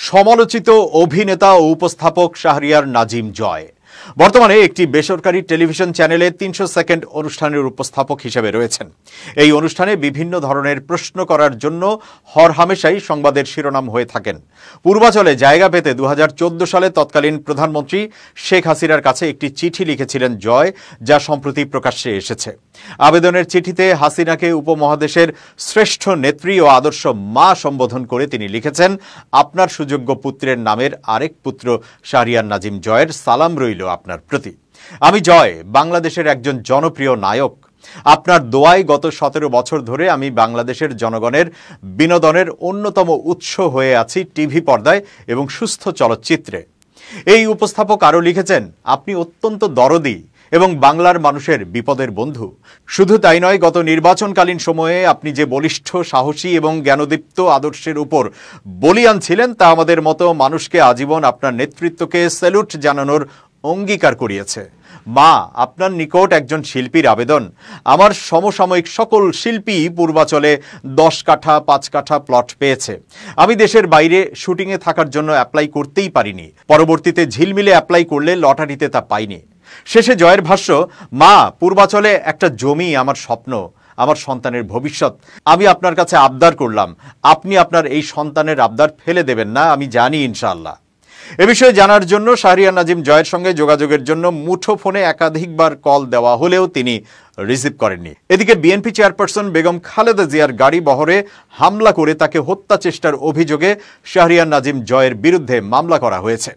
সমালোচিত অভিনেতা ও উপস্থাপক শাহরিয়ার নাজিম জয় বর্তমানে একটি বেসরকারি টেলিভিশন চ্যানেলে ৩০০ সেকেন্ড অনুষ্ঠানের উপস্থাপক হিসেবে রয়েছেন। এই অনুষ্ঠানে বিভিন্ন ধরনের প্রশ্ন করার জন্য হরহামেশাই সংবাদের শিরোনাম হয়ে থাকেন। পূর্বাচলে জায়গা পেতে ২০১৪ সালে তৎকালীন প্রধানমন্ত্রী শেখ হাসিনার কাছে একটি চিঠি লিখেছিলেন জয়, যা সম্প্রতি প্রকাশ্যে এসেছে। আবেদনের চিঠিতে হাসিনাকে উপমহাদেশের শ্রেষ্ঠ নেত্রী ও আদর্শ মা সম্বোধন করে তিনি লিখেছেন, আপনার সুযোগ্য পুত্রের নামের আরেক পুত্র শাহরিয়ার নাজিম জয়ের সালাম রইল আপনার প্রতি। আমি জয়, বাংলাদেশের একজন জনপ্রিয় নায়ক। আপনার দোয়ায় গত ১৭ বছর ধরে আমি বাংলাদেশের জনগণের বিনোদনের অন্যতম উৎস হয়ে আছি টিভি পর্দায় এবং সুস্থ চলচ্চিত্রে। এই উপস্থাপক আরও লিখেছেন, আপনি অত্যন্ত দরদী এবং বাংলার মানুষের বিপদের বন্ধু। শুধু তাই নয়, গত নির্বাচনকালীন সময়ে আপনি যে বলিষ্ঠ, সাহসী এবং জ্ঞানোদীপ্ত আদর্শের উপর বলিয়ান ছিলেন, তা আমাদের মতো মানুষকে আজীবন আপনার নেতৃত্বকে স্যালুট জানানোর অঙ্গীকার করিয়েছে। মা, আপনার নিকট একজন শিল্পীর আবেদন। আমার সমসাময়িক সকল শিল্পী পূর্বাচলে ১০ কাঠা ৫ কাঠা প্লট পেয়েছে। আমি দেশের বাইরে শুটিংয়ে থাকার জন্য অ্যাপ্লাই করতেই পারিনি। পরবর্তীতে ঝিলমিলে অ্যাপ্লাই করলে লটারিতে তা পাইনি। শেষে জয়ের ভাষ্য, মা, পূর্বাচলে একটা জমি আমার স্বপ্ন, আমার সন্তানের ভবিষ্যৎ। আমি আপনার কাছে আবদার করলাম, আপনি আপনার এই সন্তানের আবদার ফেলে দেবেন না, আমি জানি ইনশাআল্লাহ। এ বিষয়ে জানার জন্য শাহরিয়ার নাজিম জয়ের সঙ্গে যোগাযোগের জন্য মুঠোফোনে একাধিকবার কল দেওয়া হলেও তিনি রিসিভ করেননি। এদিকে বিএনপি চেয়ারপারসন বেগম খালেদা জিয়ার গাড়ি বহরে হামলা করে তাকে হত্যা চেষ্টার অভিযোগে শাহরিয়ার নাজিম জয়ের বিরুদ্ধে মামলা করা হয়েছে।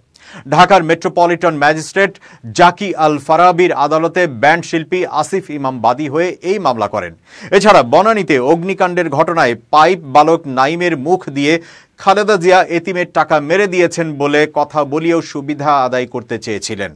ঢাকার মেট্রোপলিটন ম্যাজিস্ট্রেট জাকি আল ফারাবির আদালতে ব্যান্ড শিল্পী আসিফ ইমাম বাদী হয়ে এই মামলা করেন। এছাড়া বনানীতে অগ্নিকাণ্ডের ঘটনায় পাইপ বালক নাইমের মুখ দিয়ে খালেদা জিয়া এতিমের টাকা মেরে দিয়েছেন বলে কথা বলিয়েও সুবিধা আদায় করতে চেয়েছিলেন।